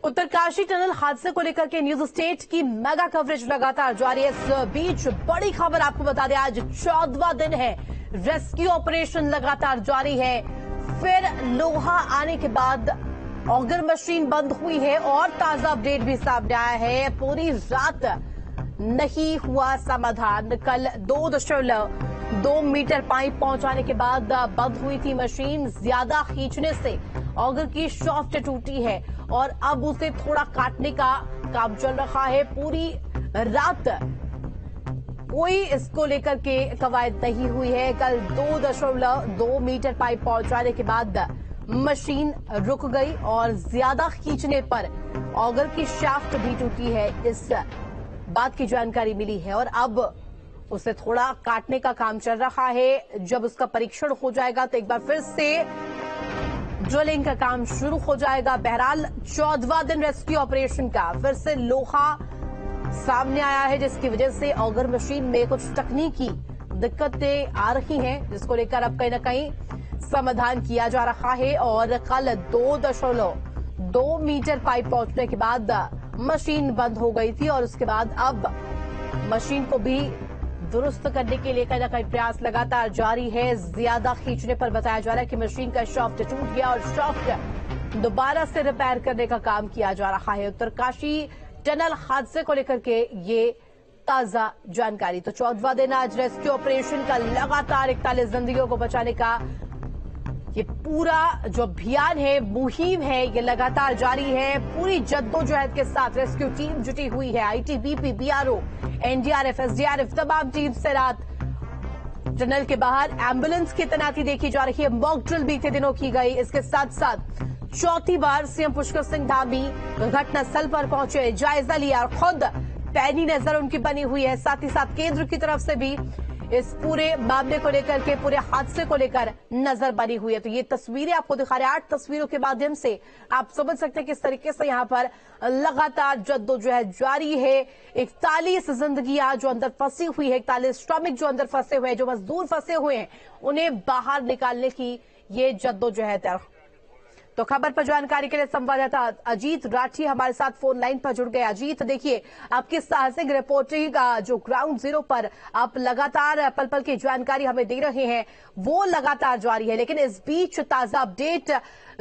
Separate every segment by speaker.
Speaker 1: Uttarkashi tunnel हादसे को लेकर के न्यूज स्टेट की मेगा कवरेज लगातार जारी है। इस बीच बड़ी खबर आपको बता दें, आज 14वां दिन है, रेस्क्यू ऑपरेशन लगातार जारी है। फिर लोहा आने के बाद ऑगर मशीन बंद हुई है और ताजा अपडेट भी सामने आया है। पूरी रात नहीं हुआ समाधान। कल 2.2 मीटर पाइप पहुंचाने के बाद बंद हुई थी मशीन। ज्यादा खींचने से ऑगर की शाफ्ट टूटी है और अब उसे थोड़ा काटने का काम चल रहा है। पूरी रात कोई इसको लेकर के कवायद नहीं हुई है। कल 2.2 मीटर पाइप पहुंचाने के बाद मशीन रुक गई और ज्यादा खींचने पर ऑगर की शाफ्ट भी टूटी है, इस बात की जानकारी मिली है। और अब उसे थोड़ा काटने का काम चल रहा है। जब उसका परीक्षण हो जाएगा तो एक बार फिर से ड्रिलिंग का काम शुरू हो जाएगा। बहरहाल 14वां दिन रेस्क्यू ऑपरेशन का फिर से लोहा सामने आया है, जिसकी वजह से ऑगर मशीन में कुछ तकनीकी दिक्कतें आ रही हैं, जिसको लेकर अब कहीं न कहीं समाधान किया जा रहा है। और कल 2.2 मीटर पाइप पहुंचने के बाद मशीन बंद हो गई थी और उसके बाद अब मशीन को भी दुरुस्त करने के लिए कहीं न कहीं प्रयास लगातार जारी है। ज्यादा खींचने पर बताया जा रहा है कि मशीन का शाफ्ट टूट गया और शाफ्ट दोबारा से रिपेयर करने का काम किया जा रहा है। उत्तरकाशी टनल हादसे को लेकर के ये ताजा जानकारी। तो 14वां दिन आज रेस्क्यू ऑपरेशन का लगातार 41 जिंदगियों को बचाने का ये पूरा जो अभियान है, मुहिम है, ये लगातार जारी है। पूरी जद्दोजहद के साथ रेस्क्यू टीम जुटी हुई है। आईटीबीपी, बीआरओ, एनडीआरएफ, एसडीआरएफ, तमाम टीम से रात टनल के बाहर एम्बुलेंस की तैनाती देखी जा रही है। मॉक ड्रिल बीते दिनों की गई। इसके साथ साथ चौथी बार सीएम पुष्कर सिंह धामी घटना स्थल पर पहुंचे, जायजा लिया और खुद पैनी नजर उनकी बनी हुई है। साथ ही साथ केंद्र की तरफ से भी इस पूरे मामले को लेकर के, पूरे हादसे को लेकर नजर बनी हुई है। तो ये तस्वीरें आपको दिखा रहे हैं। 8 तस्वीरों के माध्यम से आप समझ सकते हैं किस तरीके से यहाँ पर लगातार जद्दोजहद जारी है। 41 जिंदगियां जो अंदर फंसी हुई है, 41 श्रमिक जो अंदर फंसे हुए हैं, जो मजदूर फंसे हुए हैं, उन्हें बाहर निकालने की ये जद्दोजहद है। तो खबर पर जानकारी के लिए संवाददाता अजीत राठी हमारे साथ फोन लाइन पर जुड़ गए। अजीत, देखिए, आपकी साहसिक रिपोर्टिंग जो ग्राउंड जीरो पर आप लगातार पल पल की जानकारी हमें दे रहे हैं, वो लगातार जारी है। लेकिन इस बीच ताजा अपडेट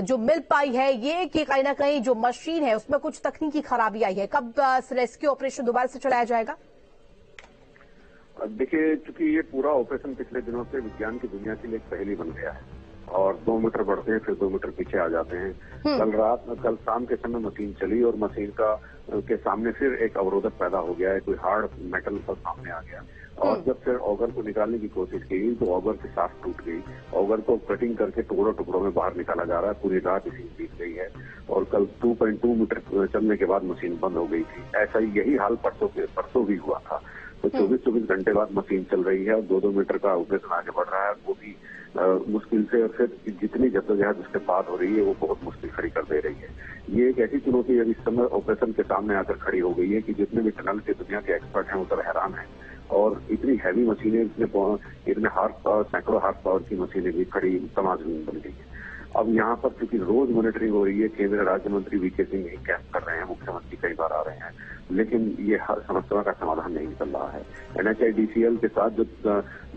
Speaker 1: जो मिल पाई है ये कि कहीं ना कहीं जो मशीन है उसमें कुछ तकनीकी खराबी आई है। कब रेस्क्यू ऑपरेशन दोबारा से चलाया जाएगा?
Speaker 2: देखिए, चूंकि ये पूरा ऑपरेशन पिछले दिनों से विज्ञान की दुनिया के लिए एक पहेली बन गया है और 2 मीटर बढ़ते हैं, फिर 2 मीटर पीछे आ जाते हैं। कल शाम के समय मशीन चली और मशीन के सामने फिर एक अवरोधक पैदा हो गया है। कोई हार्ड मेटल पर सामने आ गया और जब फिर ऑगर को निकालने की कोशिश की तो ऑगर की शाफ्ट टूट गई। ऑगर को कटिंग करके टुकड़ों टुकड़ों में बाहर निकाला जा रहा है। पूरी रात इसी में बीत गई है और कल 2.2 मीटर चलने के बाद मशीन बंद हो गई थी। ऐसा ही यही हाल परसों भी हुआ था। तो 24 घंटे बाद मशीन चल रही है और 2-2 मीटर का ऑपरेशन आगे बढ़ रहा है, वो भी मुश्किल से। और फिर जितनी जद्दोजहद उसके बाद हो रही है वो बहुत मुश्किल खड़ी कर दे रही है। ये एक ऐसी चुनौती अभी इस समय ऑपरेशन के सामने आकर खड़ी हो गई है कि जितने भी टनल के दुनिया के एक्सपर्ट हैं वो सब हैरान हैं। और इतनी हैवी मशीनें, इतने हार्स पावर, सैकड़ों हार्स पावर की मशीनें भी खड़ी समाजहीन बन गई है। अब यहाँ पर क्योंकि रोज मॉनिटरिंग हो रही है, केंद्रीय राज्य मंत्री वीके सिंह यही कैंप कर रहे हैं, मुख्यमंत्री कई बार आ रहे हैं, लेकिन ये हर समस्या का समाधान नहीं निकल रहा है। एनएचआईडीसीएल के साथ जो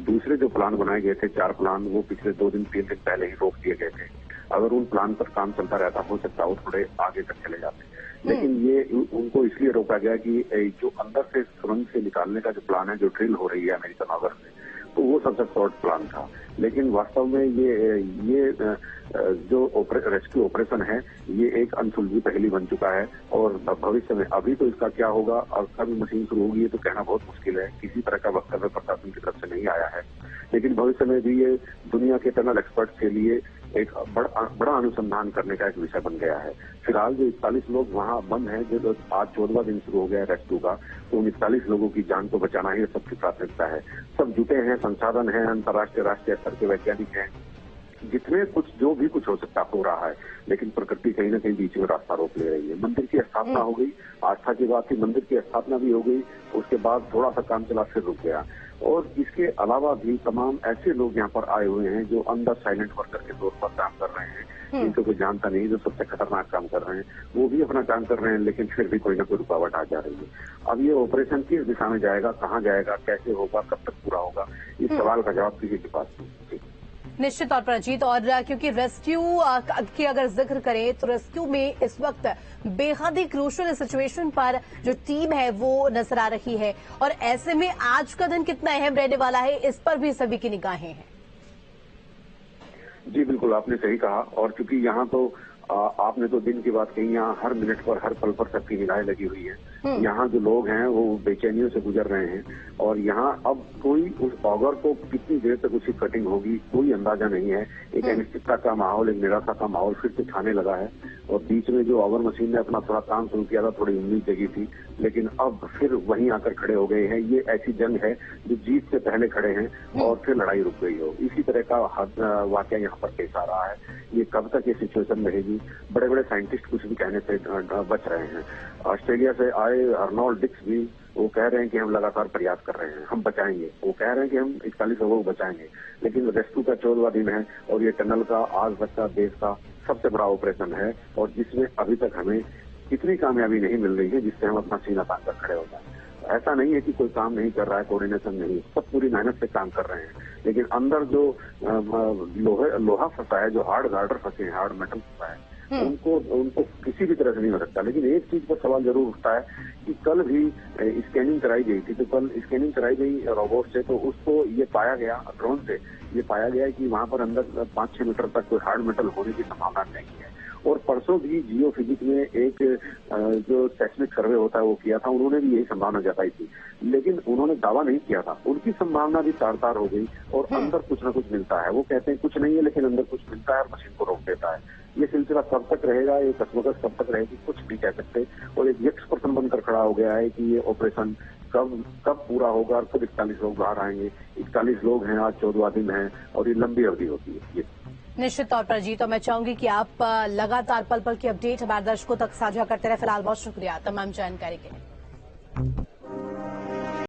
Speaker 2: दूसरे जो प्लान बनाए गए थे, 4 प्लान, वो पिछले 2 दिन 3 दिन पहले ही रोक दिए गए थे। अगर उन प्लान पर काम चलता रहता, हो सकता वो थोड़े आगे तक चले जाते, लेकिन ये उनको इसलिए रोका गया कि जो अंदर से सुरंग से निकालने का जो प्लान है, जो ड्रिल हो रही है अमेरिकन ऑगर से, तो वो सबसे शॉर्ट प्लान था। लेकिन वास्तव में ये जो रेस्क्यू ऑपरेशन है, ये एक अनसुलझी पहेली बन चुका है। और भविष्य में, अभी तो इसका क्या होगा और कब मशीन शुरू होगी ये तो कहना बहुत मुश्किल है। किसी तरह का वक्तव्य प्रशासन की तरफ से नहीं आया है, लेकिन भविष्य में भी ये दुनिया के टनल एक्सपर्ट के लिए एक बड़ा अनुसंधान करने का एक विषय बन गया है। फिलहाल जो 41 लोग वहां बंद हैं, जो आज 14वां दिन शुरू हो गया रेस्क्यू का, तो उन 41 लोगों की जान को बचाना ही सबकी प्राथमिकता है। सब जुटे हैं, संसाधन है, अंतर्राष्ट्रीय राष्ट्रीय स्तर के वैज्ञानिक हैं, जितने कुछ जो भी कुछ हो सकता हो रहा है, लेकिन प्रकृति कहीं ना कहीं बीच में रास्ता रोक ले रही है। मंदिर की स्थापना हो गई, आस्था की बात थी, मंदिर की स्थापना भी हो गई, उसके बाद थोड़ा सा काम चला, फिर रुक गया। और इसके अलावा भी तमाम ऐसे लोग यहाँ पर आए हुए हैं जो अंदर साइलेंट वर्कर के तौर पर काम कर रहे हैं, जिनको कोई जानता नहीं, जो सबसे खतरनाक काम कर रहे हैं, वो भी अपना काम कर रहे हैं, लेकिन फिर भी कोई ना कोई रुकावट आ जा रही है। अब ये ऑपरेशन किस दिशा में जाएगा, कहाँ जाएगा, कैसे होगा, कब तक पूरा होगा, इस सवाल का जवाब किसी के पास नहीं।
Speaker 1: निश्चित तौर पर अजीत, और क्योंकि रेस्क्यू की अगर जिक्र करें तो रेस्क्यू में इस वक्त बेहद ही क्रूशल सिचुएशन पर जो टीम है वो नजर आ रही है, और ऐसे में आज का दिन कितना अहम रहने वाला है, इस पर भी सभी की निगाहें हैं।
Speaker 2: जी बिल्कुल, आपने सही कहा। और क्योंकि यहाँ तो आपने तो दिन की बात कही, यहाँ हर मिनट पर, हर पल पर सबकी निगाहें लगी हुई है। यहाँ जो लोग हैं वो बेचैनियों से गुजर रहे हैं, और यहाँ अब कोई उस ऑगर को कितनी देर तक उसकी कटिंग होगी कोई अंदाजा नहीं है। एक अनिश्चितता का माहौल, एक निराशा का माहौल फिर से छाने लगा है। और बीच में जो ऑगर मशीन ने अपना थोड़ा काम शुरू किया था, थोड़ी उम्मीद जगी थी, लेकिन अब फिर वहीं आकर खड़े हो गए हैं। ये ऐसी जंग है जो जीत से पहले खड़े हैं और फिर लड़ाई रुक गई हो। इसी तरह का वाकया यहाँ पर पेश आ रहा है। ये कब तक ये सिचुएशन रहेगी, बड़े बड़े साइंटिस्ट कुछ भी कहने से बच रहे हैं। ऑस्ट्रेलिया से आए अर्नोल्ड डिक्स भी वो कह रहे हैं कि हम लगातार प्रयास कर रहे हैं, हम बचाएंगे। वो कह रहे हैं कि हम 41 लोगों को बचाएंगे, लेकिन रेस्क्यू का 14वां दिन है और ये टनल का आज तक का देश का सबसे बड़ा ऑपरेशन है, और जिसमें अभी तक हमें इतनी कामयाबी नहीं मिल रही है जिससे हम अपना सीना तान कर खड़े हो जाए। ऐसा नहीं है कि कोई काम नहीं कर रहा है, कोऑर्डिनेशन नहीं, सब पूरी मेहनत से काम कर रहे हैं, लेकिन अंदर जो लोहा फंसा है, जो हार्ड गार्डर फंसे हैं, हार्ड मेटल फंसा है, उनको किसी भी तरह से नहीं हो सकता। लेकिन एक चीज पर सवाल जरूर उठता है कि कल भी स्कैनिंग कराई गई थी, तो कल स्कैनिंग कराई गई रोबोट से, तो उसको ये पाया गया, ड्रोन से ये पाया गया कि वहां पर अंदर 5-6 मीटर तक कोई हार्ड मेटल होने की संभावना नहीं है। और परसों भी जियो फिजिक्स में एक जो सेस्मिक सर्वे होता है वो किया था, उन्होंने भी यही संभावना जताई थी, लेकिन उन्होंने दावा नहीं किया था। उनकी संभावना भी तार-तार हो गई, और अंदर कुछ ना कुछ मिलता है। वो कहते हैं कुछ नहीं है, लेकिन अंदर कुछ मिलता है और मशीन को रोक देता है। ये सिलसिला कब तक रहेगा, ये कसमकस कब तक रहेगी, कुछ नहीं कह सकते। और एक यक्ष प्रश्न बनकर खड़ा हो गया है कि ये ऑपरेशन कब पूरा होगा और कब 41 लोग बाहर आएंगे। 41 लोग हैं, आज 14वां दिन है, और ये लंबी अवधि होती है। ये
Speaker 1: निश्चित तौर पर जी, तो मैं चाहूंगी कि आप लगातार पल पल की अपडेट हमारे दर्शकों तक साझा करते रहे। फिलहाल बहुत शुक्रिया तमाम जानकारी के लिए।